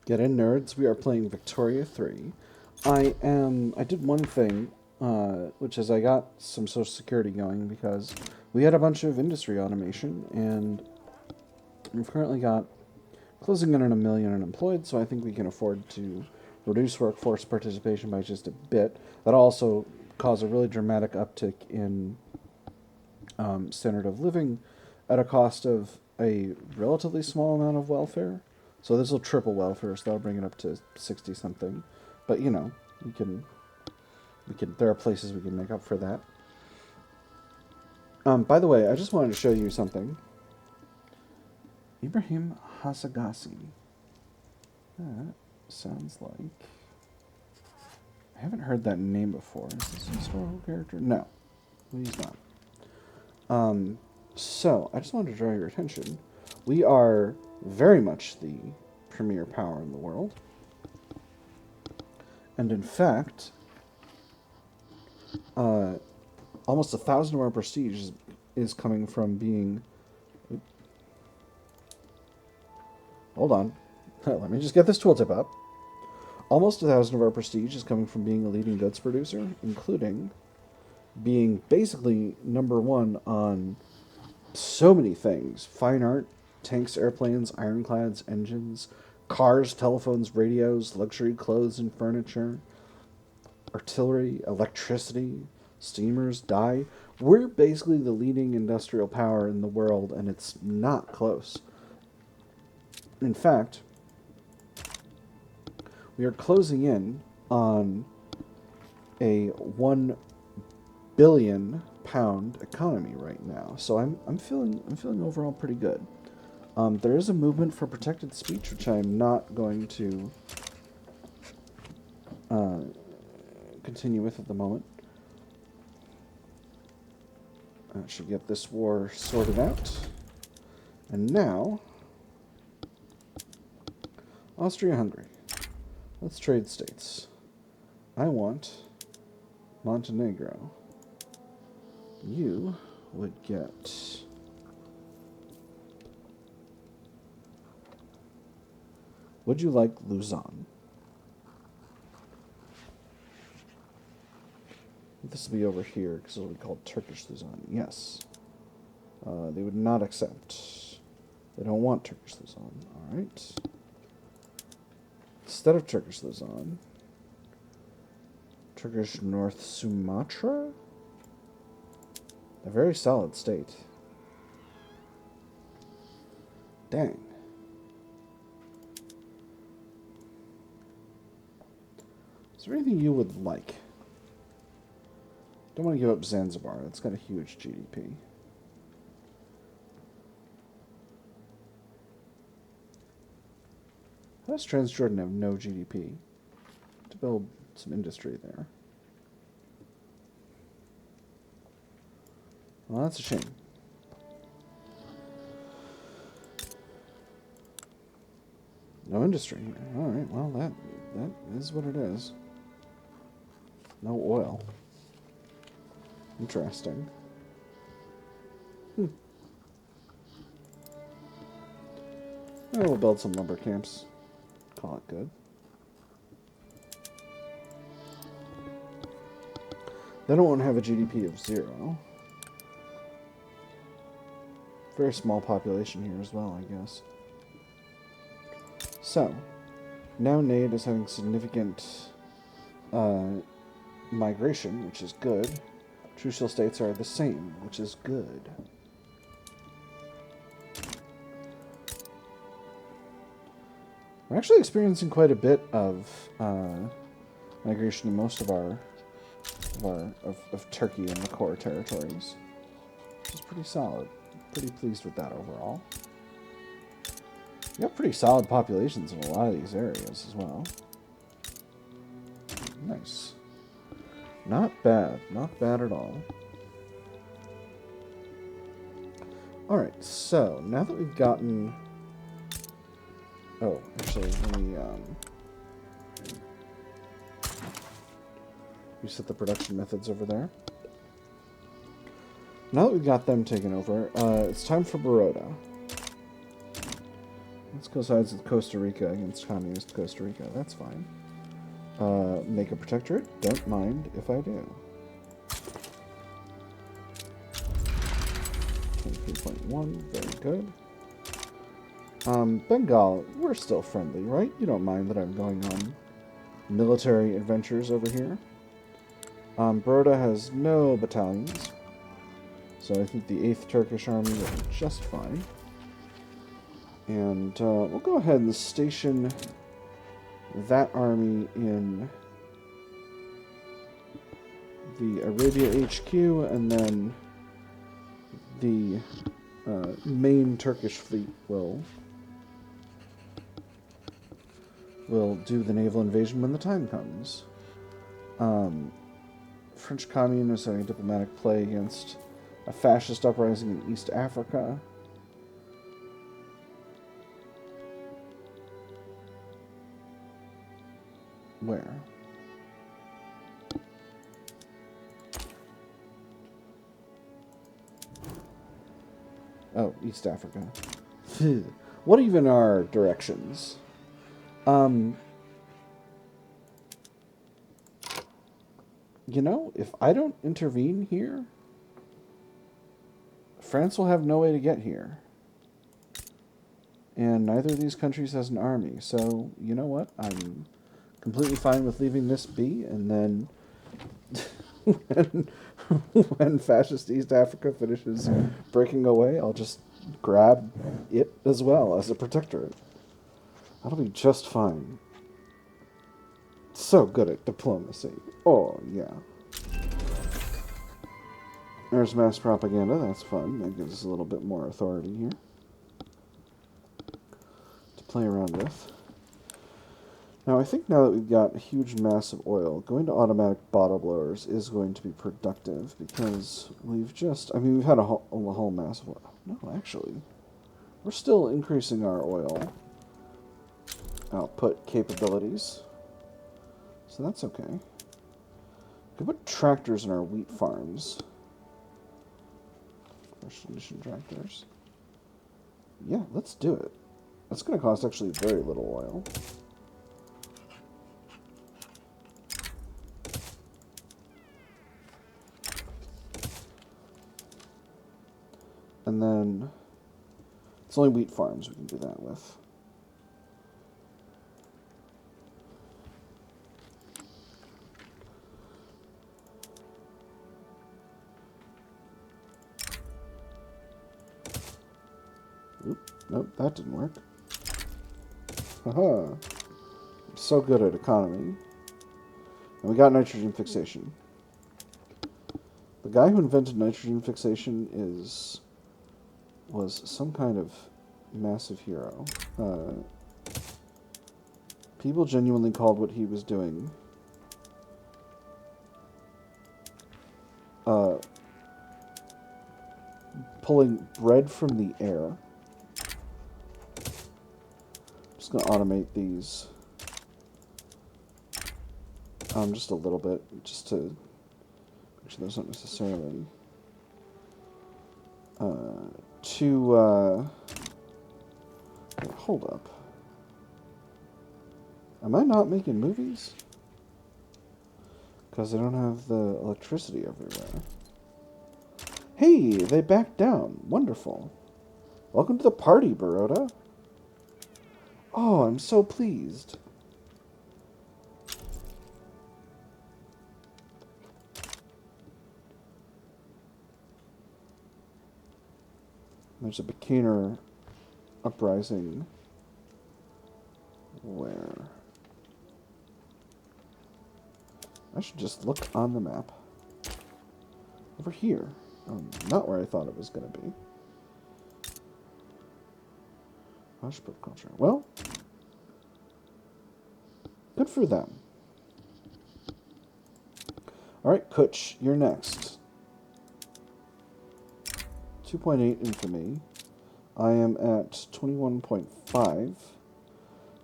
Get in, nerds. We are playing Victoria 3. I did one thing, which is I got some Social Security going because we had a bunch of industry automation, and we've currently got closing in on 1 million unemployed, so I think we can afford to reduce workforce participation by just a bit. That'll also cause a really dramatic uptick in standard of living at a cost of a relatively small amount of welfare. So this will triple welfare, so that'll bring it up to 60 something. But you know, we can there are places we can make up for that. By the way, I just wanted to show you something. Ibrahim Hasagasi. That sounds like I haven't heard that name before. Is this a historical character? No, he's not. So I just wanted to draw your attention. We are very much the premier power in the world. And in fact, almost 1,000 of our prestige is coming from being... Hold on. Let me just get this tooltip up. Almost 1,000 of our prestige is coming from being a leading goods producer, including being basically #1 on so many things. Fine art, tanks, airplanes, ironclads, engines, cars, telephones, radios, luxury clothes and furniture, artillery, electricity, steamers, dye. We're basically the leading industrial power in the world, and it's not close. In fact, we are closing in on a 1 billion pound economy right now. So I'm feeling overall pretty good. There is a movement for protected speech, which I'm not going to continue with at the moment. I should get this war sorted out. And now, Austria-Hungary. Let's trade states. I want Montenegro. You would get... Would you like Luzon? This will be over here because it'll be called Turkish Luzon. Yes. They would not accept. They don't want Turkish Luzon. All right. Instead of Turkish Luzon, Turkish North Sumatra? A very solid state. Dang. Is there anything you would like? Don't want to give up Zanzibar. That's got a huge GDP. How does Transjordan have no GDP? To build some industry there. Well, that's a shame. No industry. All right. Well, that is what it is. No oil. Interesting. We'll build some lumber camps. Call it good. They don't want to have a GDP of 0. Very small population here as well, I guess. So, now Nade is having significant migration, which is good. Trucial states are the same, which is good. We're actually experiencing quite a bit of migration in most of of Turkey and the core territories, which is pretty solid. Pretty pleased with that overall. We have pretty solid populations in a lot of these areas as well. Nice. Not bad. Not bad at all. Alright, so now that we've gotten... Oh, actually, let me reset the production methods over there. Now that we've got them taken over, it's time for Baroda. Let's go sides with Costa Rica against communist Costa Rica. That's fine. Make a protectorate? Don't mind if I do. 23.1, very good. Bengal, we're still friendly, right? You don't mind that I'm going on military adventures over here. Baroda has no battalions, so I think the 8th Turkish Army will be just fine. And we'll go ahead and station that army in the Arabia HQ, and then the main Turkish fleet will do the naval invasion when the time comes. French communists having diplomatic play against a fascist uprising in East Africa. Where? Oh, East Africa. What even are directions? You know, if I don't intervene here, France will have no way to get here. And neither of these countries has an army. So, you know what? I'm completely fine with leaving this be, and then when fascist East Africa finishes breaking away, I'll just grab it as well as a protectorate. That'll be just fine. So good at diplomacy. Oh, yeah. There's mass propaganda. That's fun. That gives us a little bit more authority here to play around with. Now, I think now that we've got a huge mass of oil, going to automatic bottle blowers is going to be productive, because we've just... I mean, we've had a whole mass of oil. No, actually. We're still increasing our oil output capabilities. So that's okay. We can put tractors in our wheat farms. First edition tractors. Yeah, let's do it. That's going to cost actually very little oil. And then it's only wheat farms we can do that with. Oop, nope, that didn't work. Haha. I'm so good at economy. And we got nitrogen fixation. The guy who invented nitrogen fixation was some kind of massive hero. People genuinely called what he was doing pulling bread from the air. I'm just going to automate these just a little bit, just to make sure there's not necessarily hold up. Am I not making movies? Because I don't have the electricity everywhere. Hey, they backed down. Wonderful. Welcome to the party, Baroda. Oh, I'm so pleased. There's a Bikaner uprising. Where? I should just look on the map. Over here. Not where I thought it was going to be. Rajput culture. Well, good for them. Alright, Kutch, you're next. 2.8 infamy. I am at 21.5.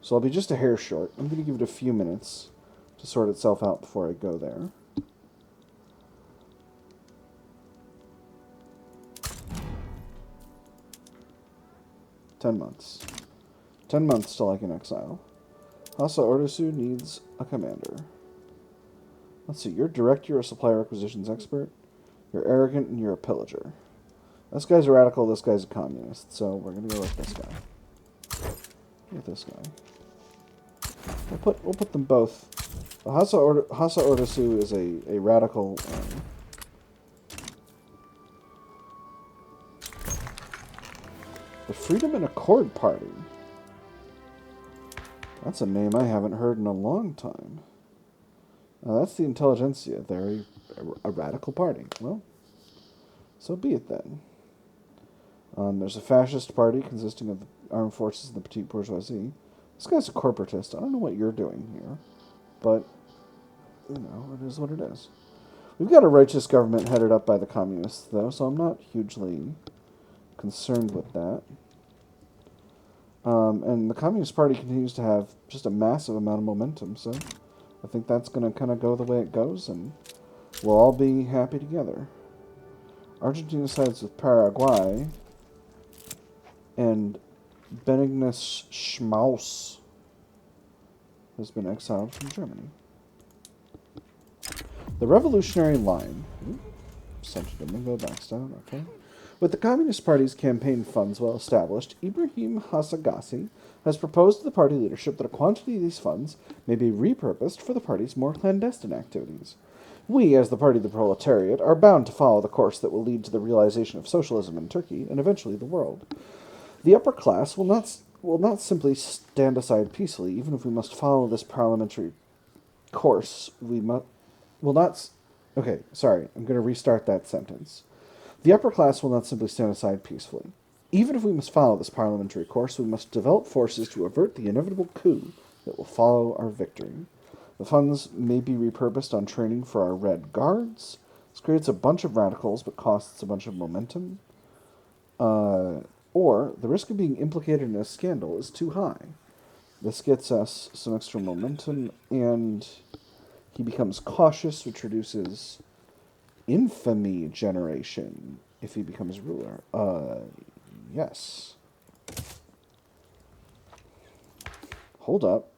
So I'll be just a hair short. I'm going to give it a few minutes to sort itself out before I go there. $10 months. 10 months till I can exile. Hasa Ordosu needs a commander. Let's see, you're direct, you're a supplier acquisitions expert. You're arrogant, and you're a pillager. This guy's a radical, this guy's a communist, so we're gonna go with this guy. With this guy. We'll put them both. Hasa Ordosu is a radical. The Freedom and Accord Party. That's a name I haven't heard in a long time. That's the intelligentsia. They're a radical party. Well, so be it then. There's a fascist party consisting of the armed forces and the petite bourgeoisie. This guy's a corporatist. I don't know what you're doing here, but, you know, it is what it is. We've got a righteous government headed up by the communists, though, so I'm not hugely concerned with that. And the Communist Party continues to have just a massive amount of momentum, so I think that's going to kind of go the way it goes, and we'll all be happy together. Argentina sides with Paraguay, and Benignus Schmaus has been exiled from Germany. The Revolutionary Line. Centered Domingo Backstone, okay. With the Communist Party's campaign funds well established, Ibrahim Hassagassi has proposed to the party leadership that a quantity of these funds may be repurposed for the party's more clandestine activities. We, as the party of the proletariat, are bound to follow the course that will lead to the realization of socialism in Turkey and eventually the world. The upper class will not simply stand aside peacefully, even if we must follow this parliamentary course. Okay, sorry, I'm going to restart that sentence. The upper class will not simply stand aside peacefully. Even if we must follow this parliamentary course, we must develop forces to avert the inevitable coup that will follow our victory. The funds may be repurposed on training for our Red Guards. This creates a bunch of radicals, but costs a bunch of momentum. Or the risk of being implicated in a scandal is too high. This gets us some extra momentum, and he becomes cautious, which reduces infamy generation if he becomes ruler. Yes. Hold up.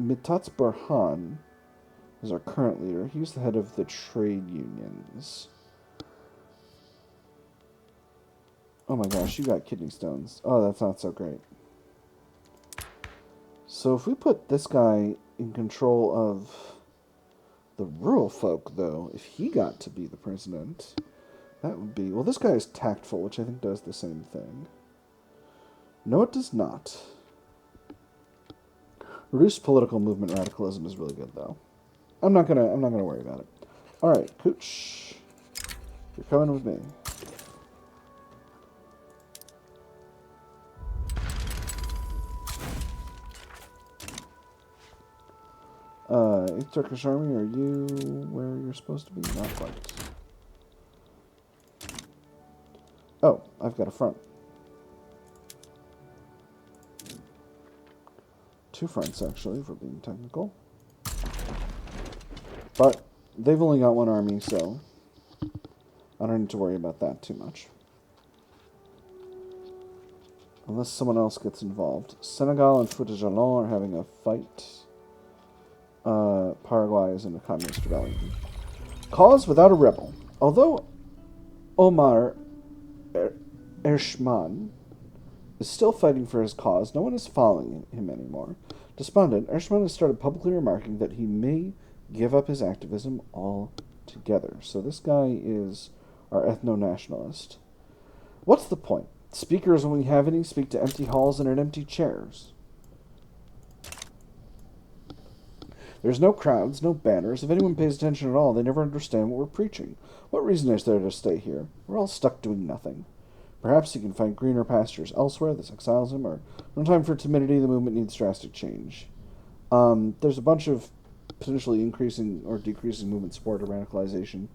Mitats Burhan is our current leader. He's the head of the trade unions. Oh my gosh, you got kidney stones. Oh, that's not so great. So if we put this guy in control of the rural folk, though, if he got to be the president, that would be... Well, this guy is tactful, which I think does the same thing. No, it does not. Reduced political movement radicalism is really good, though. I'm not gonna worry about it. All right, Pooch, you're coming with me. Turkish army, are you where you're supposed to be? Not quite. Oh, I've got a front. Two fronts, actually, if we're being technical. But they've only got one army, so I don't need to worry about that too much. Unless someone else gets involved. Senegal and Fouta-Jalon are having a fight. Paraguay is in a communist rebellion. Cause without a rebel. Although Omar Ershman is still fighting for his cause, no one is following him anymore. Despondent, Ershman has started publicly remarking that he may give up his activism altogether. So this guy is our ethno-nationalist. What's the point? Speakers, when we have any, speak to empty halls and in empty chairs. There's no crowds, no banners. If anyone pays attention at all, they never understand what we're preaching. What reason is there to stay here? We're all stuck doing nothing. Perhaps he can find greener pastures elsewhere. This exiles him, or no time for timidity. The movement needs drastic change. There's a bunch of potentially increasing or decreasing movement support or radicalization.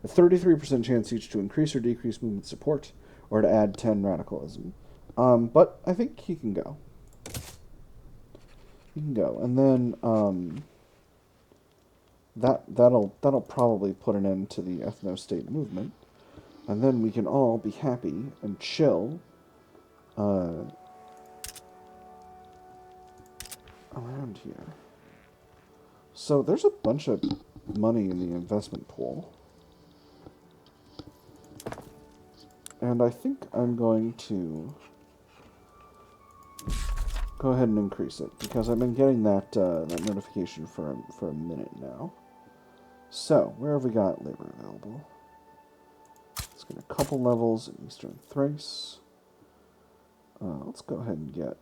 A 33% chance each to increase or decrease movement support, or to add 10 radicalism. But I think he can go. He can go, and then that'll probably put an end to the ethno-state movement. And then we can all be happy and chill around here. So there's a bunch of money in the investment pool. And I think I'm going to go ahead and increase it, because I've been getting that that notification for a minute now. So, where have we got labor available? Let's get a couple levels in Eastern Thrace. Let's go ahead and get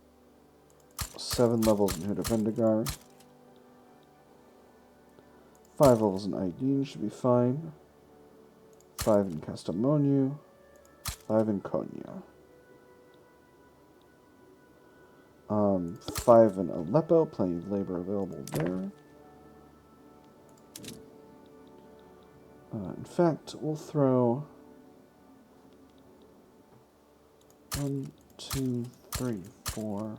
7 levels in Hood of Vendigar. 5 levels in Aidin should be fine. 5 in Kastamonu. 5 in Konya. 5 in Aleppo, plenty of labor available there. In fact, we'll throw 1, 2, 3, 4,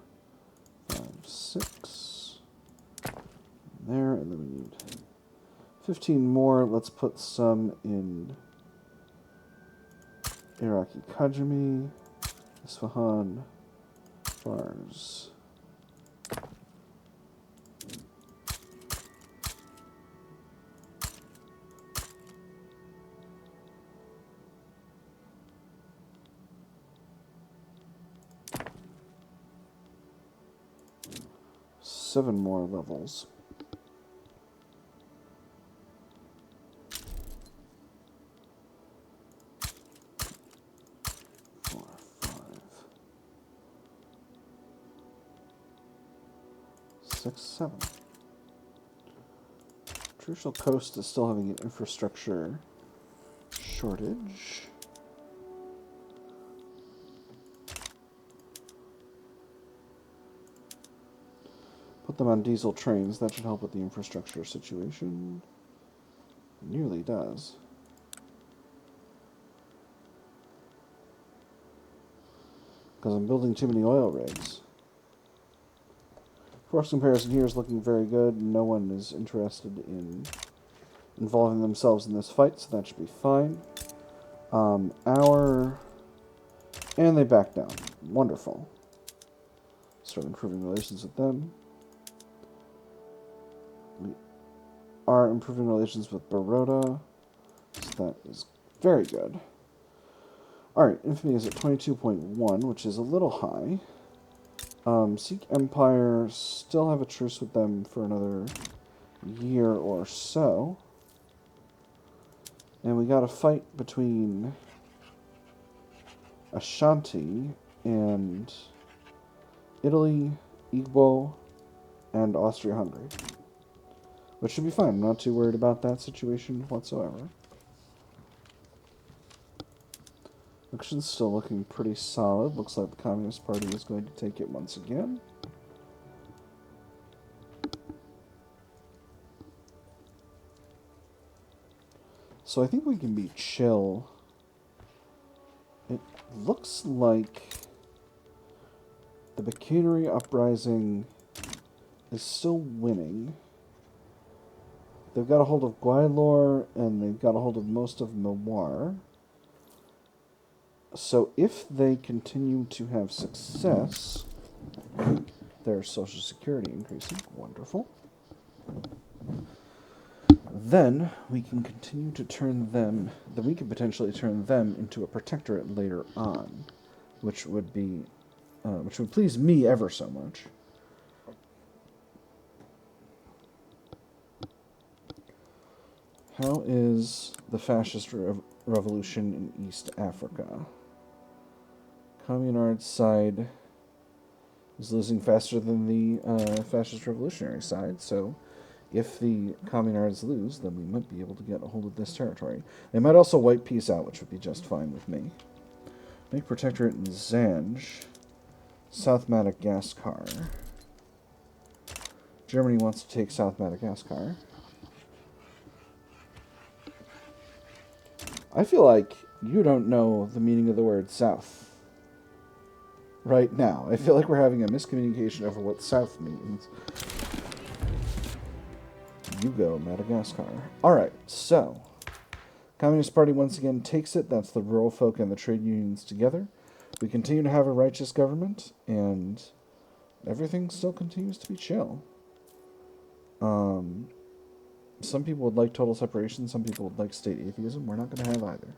5, 6 there, and then we need 15 more. Let's put some in Iraqi Kajami, Isfahan, Fars. Seven more levels. Six, 7. Traditional Coast is still having an infrastructure shortage. Put them on diesel trains. That should help with the infrastructure situation. It nearly does. Because I'm building too many oil rigs. Force comparison here is looking very good. No one is interested in involving themselves in this fight, so that should be fine. And they back down. Wonderful. Start improving relations with them. We are improving relations with Baroda, so that is very good. Alright, infamy is at 22.1, which is a little high. Sikh Empire, still have a truce with them for another year or so. And we got a fight between Ashanti and Italy, Igbo, and Austria-Hungary. Which should be fine. I'm not too worried about that situation whatsoever. Election's still looking pretty solid. Looks like the Communist Party is going to take it once again. So I think we can be chill. It looks like the Buccanery Uprising is still winning. They've got a hold of Gwailor, and they've got a hold of most of Mewar. So if they continue to have success, their social security increasing, wonderful. Then we can continue to turn them, then we could potentially turn them into a protectorate later on, which would be, which would please me ever so much. How is the fascist revolution in East Africa? Communard side is losing faster than the fascist revolutionary side, so if the Communards lose, then we might be able to get a hold of this territory. They might also wipe peace out, which would be just fine with me. Make protectorate in Zanj. South Madagascar. Germany wants to take South Madagascar. I feel like you don't know the meaning of the word South right now. I feel like we're having a miscommunication over what South means. You go, Madagascar. Alright, so Communist Party once again takes it. That's the rural folk and the trade unions together. We continue to have a righteous government, and everything still continues to be chill. Some people would like total separation. Some people would like state atheism. We're not going to have either.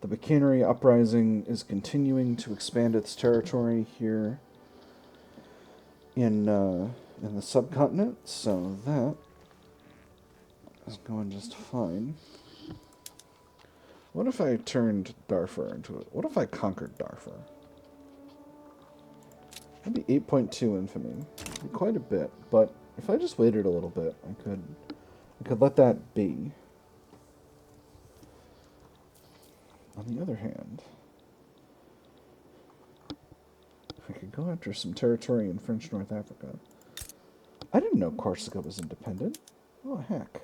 The Buchanery uprising is continuing to expand its territory here in the subcontinent, so that is going just fine. What if I turned Darfur into it? What if I conquered Darfur? That'd be 8.2 infamy. That'd be quite a bit, but if I just waited a little bit, I could let that be. On the other hand, I could go after some territory in French North Africa. I didn't know Corsica was independent. Oh, heck.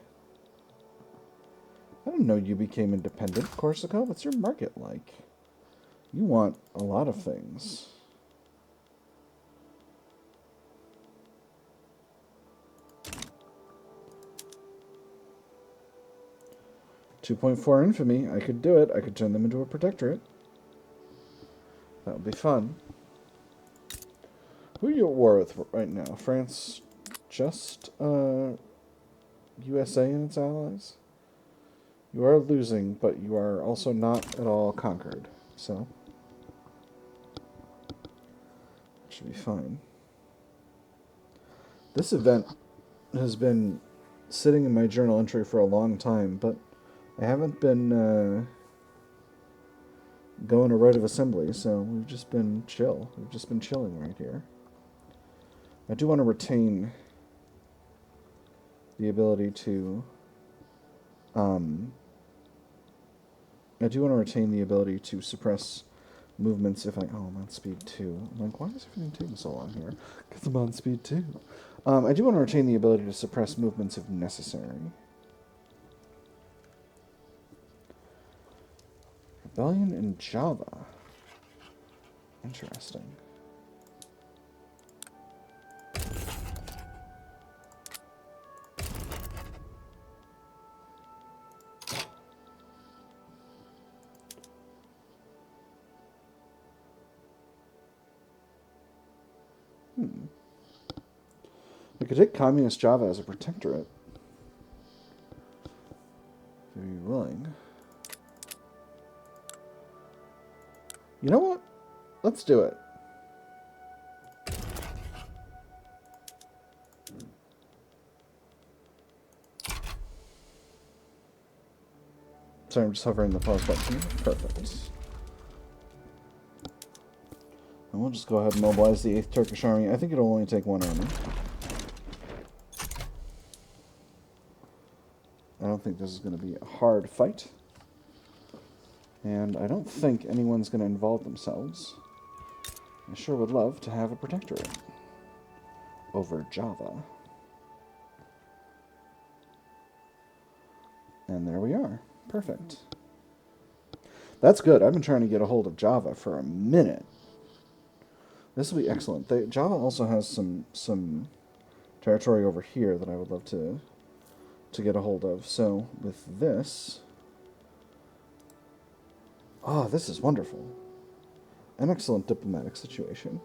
I didn't know you became independent, Corsica. What's your market like? You want a lot of things. .4 infamy. I could do it. I could turn them into a protectorate. That would be fun. Who are you at war with right now? France? Just USA and its allies? You are losing, but you are also not at all conquered. So, that should be fine. This event has been sitting in my journal entry for a long time, but I haven't been going to rite of assembly, so we've just been chill. We've just been chilling right here. I do want to retain the ability to suppress movements if I... Oh, I'm on speed 2. I'm like, why is everything taking so long here? Because I'm on speed 2. I do want to retain the ability to suppress movements if necessary. Rebellion in Java. Interesting. We could take Communist Java as a protectorate. If you're willing. You know what? Let's do it. Sorry, I'm just hovering the pause button. Perfect. And we'll just go ahead and mobilize the 8th Turkish Army. I think it'll only take 1 army. I don't think this is going to be a hard fight. And I don't think anyone's going to involve themselves. I sure would love to have a protectorate over Java. And there we are. Perfect. That's good. I've been trying to get a hold of Java for a minute. This will be excellent. Java also has some territory over here that I would love to get a hold of. So with this... Oh, this is wonderful. An excellent diplomatic situation.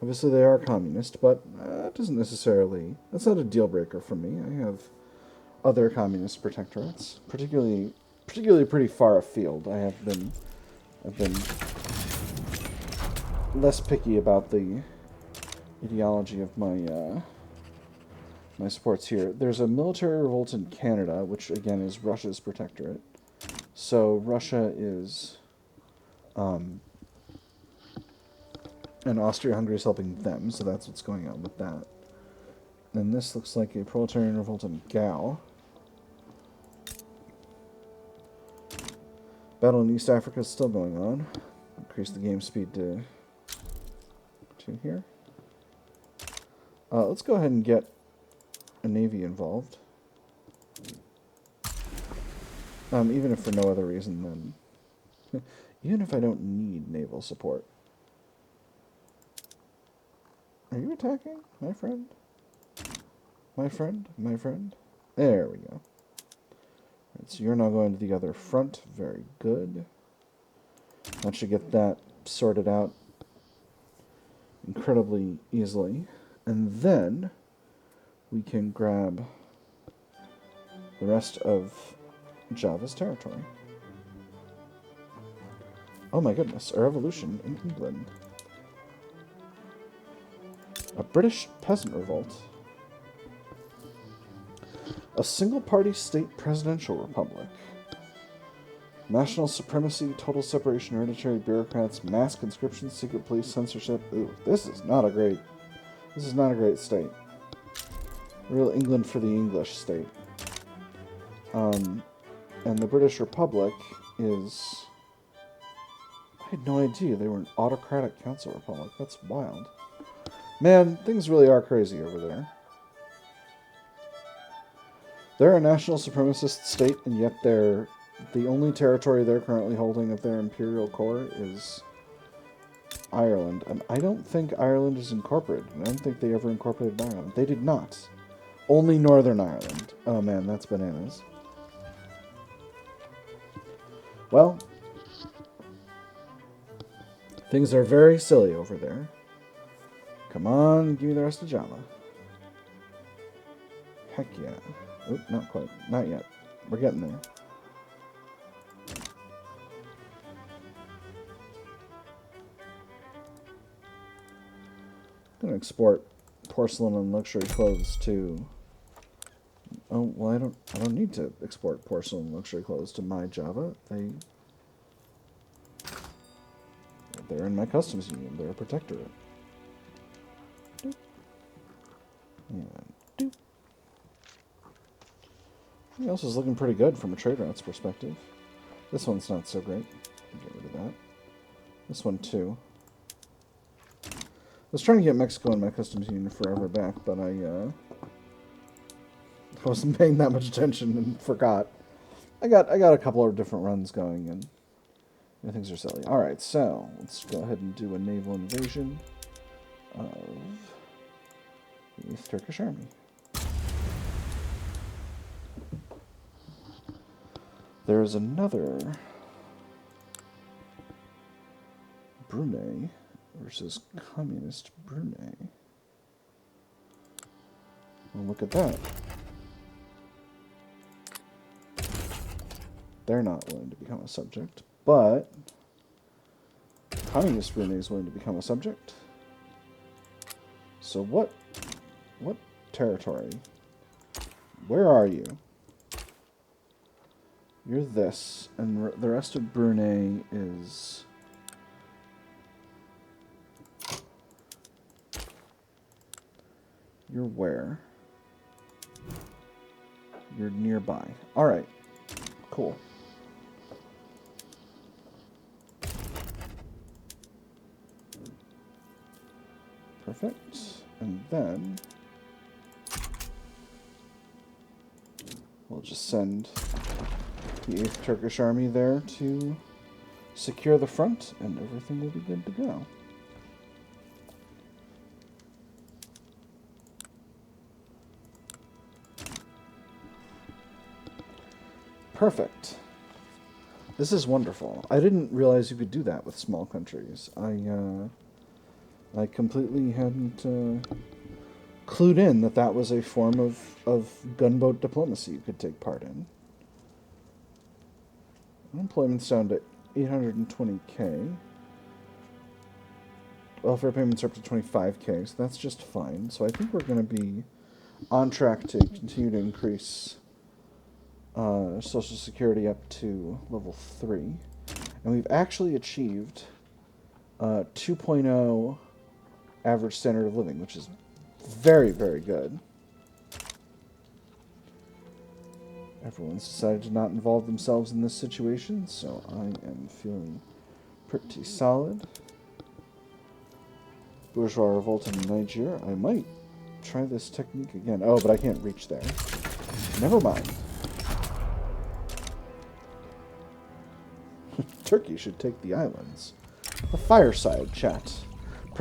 Obviously they are communist, but it doesn't necessarily... That's not a deal breaker for me. I have other communist protectorates, particularly pretty far afield. I've been less picky about the ideology of my my supports here. There's a military revolt in Canada, which again is Russia's protectorate. So Russia is, and Austria-Hungary is helping them, so that's what's going on with that. And this looks like a proletarian revolt in Gao. Battle in East Africa is still going on. Increase the game speed to 2 here. Let's go ahead and get a navy involved. Even if for no other reason than... even if I don't need naval support. Are you attacking, my friend? My friend? My friend? There we go. Right, so you're now going to the other front. Very good. That should get that sorted out incredibly easily. And then we can grab the rest of Java's territory. Oh my goodness, a revolution in England. A British peasant revolt. A single-party state presidential republic. National supremacy, total separation, hereditary bureaucrats, mass conscription, secret police, censorship. Ooh, this is not a great state. Real England for the English state. And the British Republic is... I had no idea they were an autocratic council republic. That's wild. Man, things really are crazy over there. They're a national supremacist state, and yet they're... The only territory they're currently holding of their imperial core is Ireland. And I don't think Ireland is incorporated. I don't think they ever incorporated Ireland. They did not. Only Northern Ireland. Oh man, that's bananas. Well, things are very silly over there. Come on, give me the rest of Java. Heck yeah. Oop, not quite. Not yet. We're getting there. I'm going to export porcelain and luxury clothes to... Oh, well, I don't need to export porcelain and luxury clothes to my Java. They're in my customs union. They're a protectorate. Doop. And doop. Everything else is looking pretty good from a trade routes perspective. This one's not so great. Get rid of that. This one too. I was trying to get Mexico in my customs union forever back, but I wasn't paying that much attention and forgot. I got a couple of different runs going, and things are silly. All right, so let's go ahead and do a naval invasion of the Turkish army. There's another Brunei versus communist Brunei. Well, look at that. They're not willing to become a subject, but communist Brunei is willing to become a subject. So what territory? Where are you? You're this, and the rest of Brunei is... You're where? You're nearby. Alright. Cool. Perfect. And then we'll just send the 8th Turkish Army there to secure the front, and everything will be good to go. Perfect. This is wonderful. I didn't realize you could do that with small countries. I completely hadn't clued in that was a form of gunboat diplomacy you could take part in. Unemployment's down to 820K. Welfare payments are up to 25K, so that's just fine. So I think we're going to be on track to continue to increase Social Security up to level 3. And we've actually achieved 2.0 average standard of living, which is very, very good. Everyone's decided to not involve themselves in this situation, so I am feeling pretty solid. Bourgeois revolt in Nigeria. I might try this technique again. Oh, but I can't reach there. Never mind. Turkey should take the islands. The fireside chat.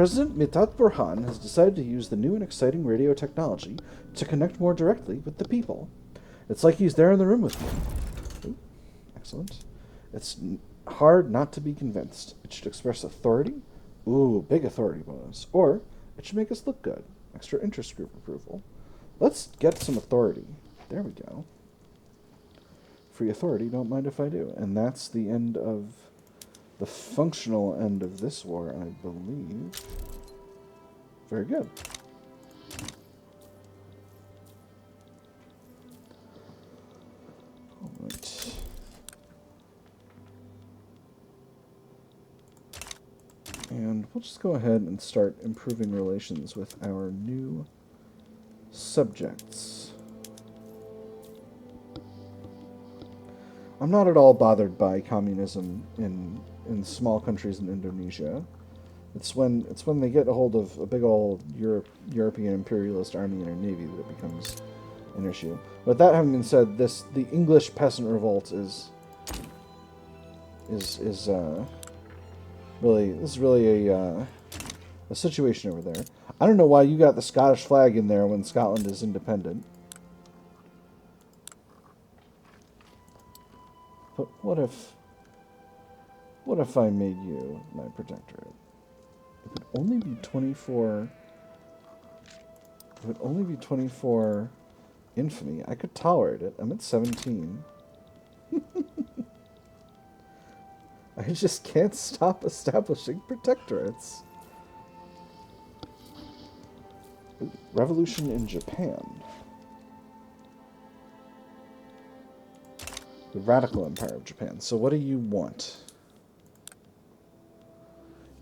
President Mithat Burhan has decided to use the new and exciting radio technology to connect more directly with the people. It's like he's there in the room with me. Ooh, excellent. It's hard not to be convinced. It should express authority. Ooh, big authority bonus. Or it should make us look good. Extra interest group approval. Let's get some authority. There we go. Free authority, don't mind if I do. And that's the end of the functional end of this war, I believe. Very good. All right. And we'll just go ahead and start improving relations with our new subjects. I'm not at all bothered by communism in small countries in Indonesia. It's when they get a hold of a big old European imperialist army and navy that it becomes an issue. But that having been said, the English peasant revolt is really a situation over there. I don't know why you got the Scottish flag in there when Scotland is independent. But what if I made you my protectorate? It would only be 24. It would only be 24 infamy. I could tolerate it. I'm at 17. I just can't stop establishing protectorates. Revolution in Japan. The Radical Empire of Japan. So what do you want?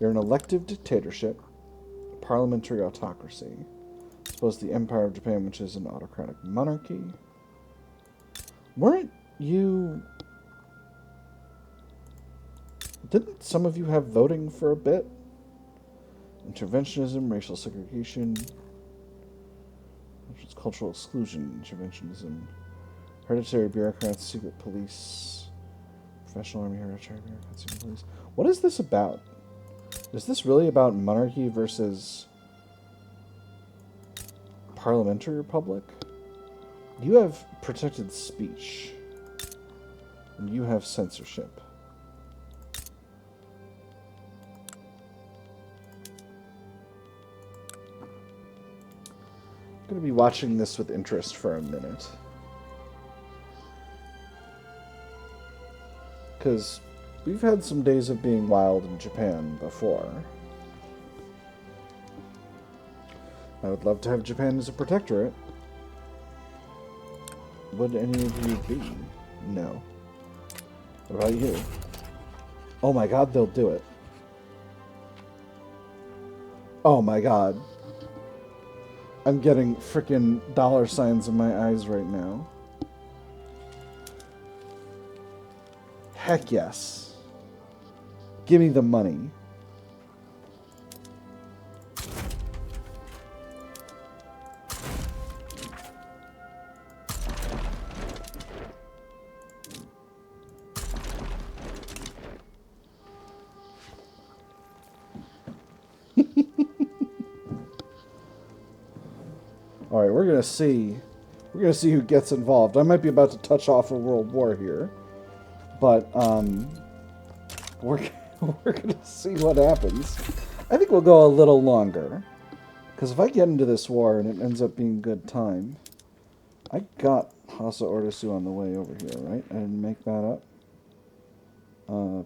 You're an elective dictatorship, parliamentary autocracy. I suppose the Empire of Japan, which is an autocratic monarchy. Weren't you... Didn't some of you have voting for a bit? Interventionism, racial segregation, cultural exclusion, interventionism, hereditary bureaucrats, secret police, professional army, hereditary bureaucrats, secret police. What is this about? Is this really about monarchy versus parliamentary republic? You have protected speech, and you have censorship. I'm going to be watching this with interest for a minute. Because we've had some days of being wild in Japan before. I would love to have Japan as a protectorate. Would any of you be? No. What about you? Oh my god, they'll do it. Oh my god. I'm getting frickin' dollar signs in my eyes right now. Heck yes. Give me the money. All right, we're gonna see who gets involved. I might be about to touch off a world war here, but we're gonna see what happens. I think we'll go a little longer, because if I get into this war and it ends up being good time, I got Hasa Ordosu on the way over here, right? I didn't make that up.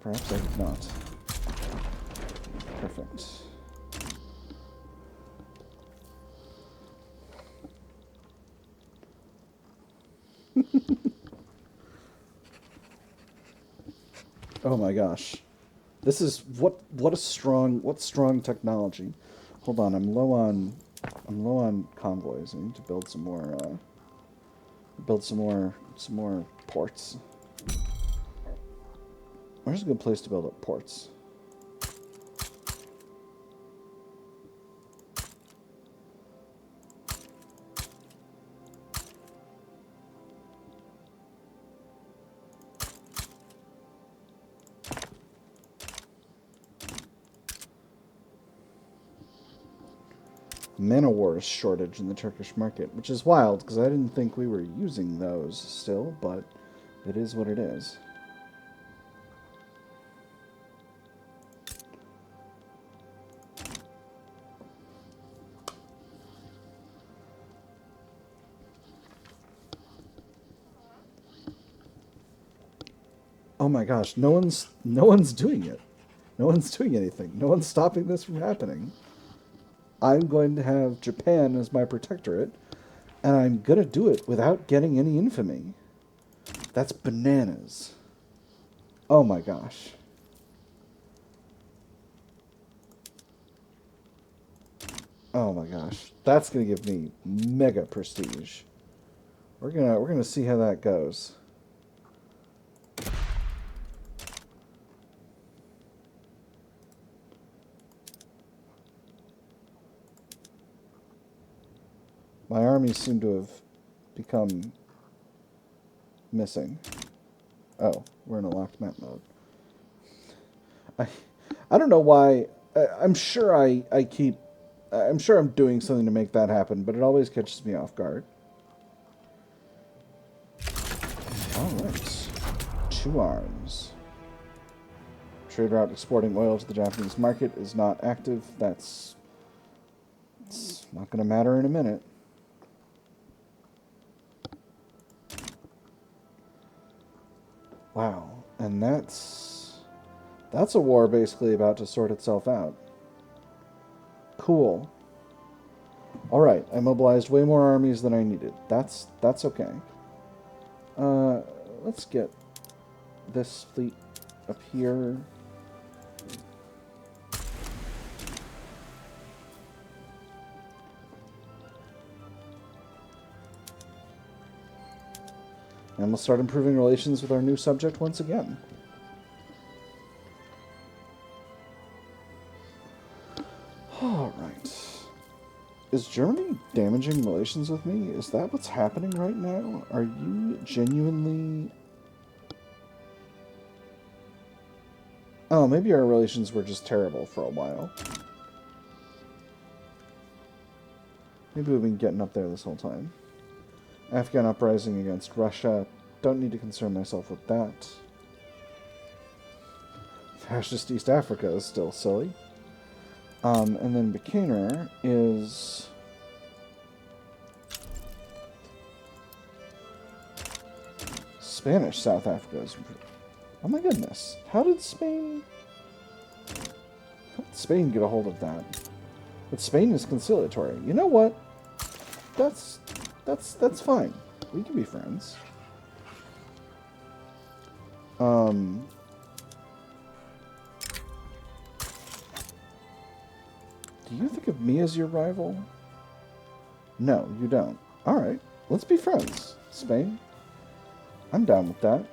Perhaps I did not. Perfect. Oh my gosh. This is what strong technology. Hold on, I'm low on convoys. I need to build some more ports. Where's a good place to build up ports? Man o' War's shortage in the Turkish market, which is wild because I didn't think we were using those still, but it is what it is. Oh my gosh, no one's doing it. No one's doing anything. No one's stopping this from happening. I'm going to have Japan as my protectorate, and I'm going to do it without getting any infamy. That's bananas. Oh my gosh. Oh my gosh. That's going to give me mega prestige. We're going to see how that goes. My armies seem to have become missing. Oh, we're in a locked map mode. I don't know why. I'm sure I'm sure I'm doing something to make that happen, but it always catches me off guard. Alright. 2 arms. Trade route exporting oil to the Japanese market is not active. It's not going to matter in a minute. Wow. And that's a war basically about to sort itself out. Cool. Alright, I mobilized way more armies than I needed. That's okay. Let's get this fleet up here. And we'll start improving relations with our new subject once again. Alright. Is Germany damaging relations with me? Is that what's happening right now? Are you genuinely... Oh, maybe our relations were just terrible for a while. Maybe we've been getting up there this whole time. Afghan uprising against Russia. Don't need to concern myself with that. Fascist East Africa is still silly. And then Bikaner is... Spanish South Africa is... Oh my goodness. How did Spain get a hold of that? But Spain is conciliatory. You know what? That's fine. We can be friends. Do you think of me as your rival? No, you don't. Alright, let's be friends, Spain. I'm down with that.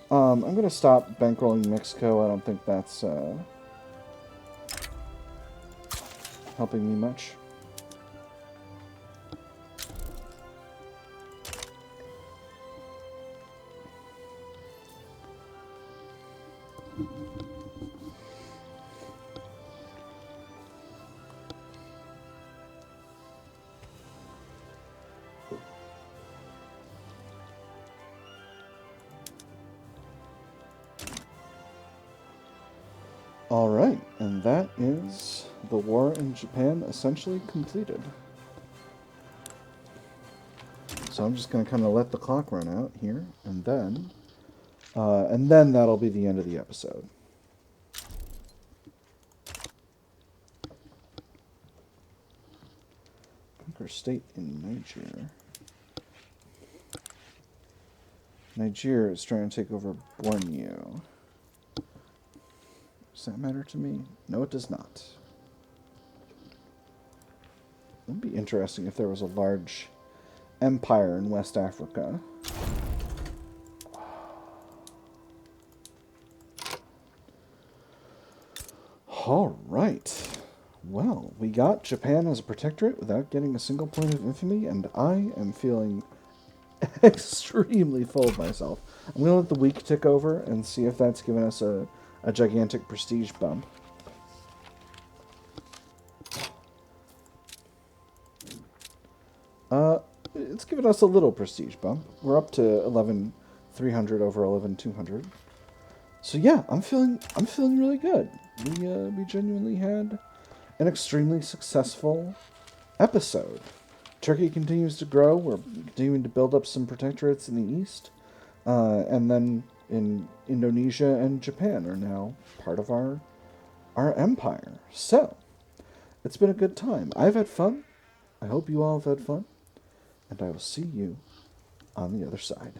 I'm going to stop bankrolling Mexico. I don't think that's helping me much. Alright, and that is the war in Japan essentially completed. So I'm just going to kind of let the clock run out here, and then that'll be the end of the episode. Conquer state in Niger. Niger is trying to take over Borneo. Does that matter to me? No, it does not. It would be interesting if there was a large empire in West Africa. Alright. Well, we got Japan as a protectorate without getting a single point of infamy, and I am feeling extremely full of myself. I'm going to let the week tick over and see if that's given us a gigantic prestige bump. Uh, it's given us a little prestige bump. We're up to 11,300 over 11,200. So yeah, I'm feeling really good. We genuinely had an extremely successful episode. Turkey continues to grow. We're continuing to build up some protectorates in the east, and then in Indonesia and Japan are now part of our empire. So it's been a good time. I've had fun. I hope you all have had fun, and I will see you on the other side.